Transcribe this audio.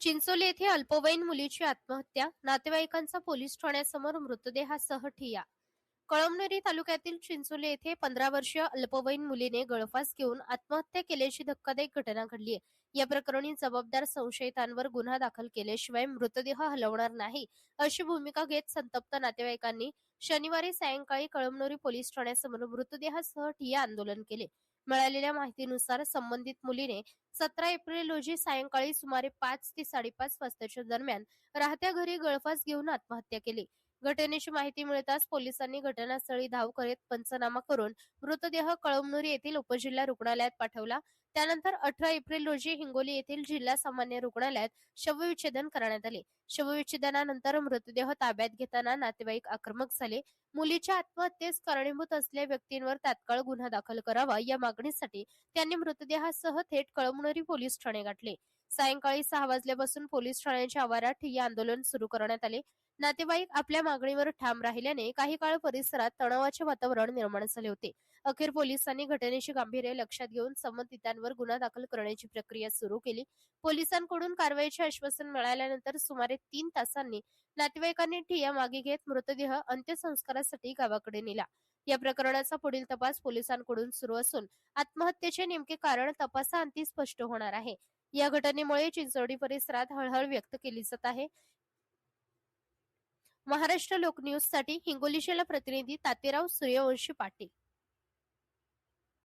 चिंचोली येथे अल्पवयीन मुलीची आत्महत्या, नातेवाईकांचा पोलीस ठाण्यासमोर मृतदेहासह ठिय्या. कळमनुरी तालुक्यातील चिंचोली येथे 15 वर्षीय अल्पवयीन मुलीने गळफास घेऊन आत्महत्या केल्याची धक्कादायक घटना घडली आहे. या प्रकरणी जबाबदार संशयितांवर गुन्हा दाखल केल्याशिवाय मृतदेह हलवणार नाही, अशी भूमिका घेत संतप्त नातेवाईकांनी शनिवारी सायंकाळी कळमनुरी पोलीस ठाण्यासमोर मृतदेहासह ठिय्या आंदोलन केले. मिळालेल्या माहितीनुसार संबंधित मुलीने 17 एप्रिल रोजी सायंकाळी सुमारे 5 ते 5:30 वाजताच्या दरम्यान राहत्या घरी गळफास घेऊन आत्महत्या केली. घटनेची माहिती मिळताच पोलिसांनी घटनास्थळी धाव करत पंचनामा करून मृतदेह कळमनुरी येथील उपजिल्हा रुग्णालयात पाठवला. त्यानंतर 18 एप्रिल रोजी हिंगोली येथील जिल्हा सामान्य रुग्णालयात शवविच्छेदन करण्यात आले. शवविच्छेदनानंतर मृतदेह ताब्यात घेताना नातेवाईक आक्रमक झाले. मुलीच्या आत्महत्येस कारणीभूत असलेल्या व्यक्तींवर तात्काळ गुन्हा दाखल करावा या मागणीसाठी त्यांनी मृतदेहासह थेट कळमनुरी पोलीस ठाणे गाठले. सायंकाळी 6 वाजल्यापासून पोलीस ठाण्याच्या आवारात ठिय्या आंदोलन सुरू करण्यात आले. नातेवाईक आपल्या मागणीवर ठाम राहिल्याने काही काळ परिसरात तणावाचे वातावरण निर्माण झाले होते. अखेर पोलिसांनी घटनेचे गांभीर्य लक्षात घेऊन संबंधितांवर गुन्हा दाखल करण्याची प्रक्रिया सुरू केली. पोलिसांकडून कारवाईचे आश्वासन मिळाल्यानंतर सुमारे 3 तासांनी नातेवाईकांनी ठिय्या मागे घेत मृतदेह अंत्यसंस्कारासाठी गावाकडे नेला. या प्रकरणाचा पुढील तपास पोलिसांकडून सुरू असून आत्महत्येचे नेमके कारण तपासाअंती स्पष्ट होणार आहे. या घटनेमुळे चिंचोली परिसरात हळहळ व्यक्त केली जात आहे. महाराष्ट्र लोक न्यूज साठी हिंगोली जिल्हा प्रतिनिधी तातेराव सूर्यवंशी पाटील.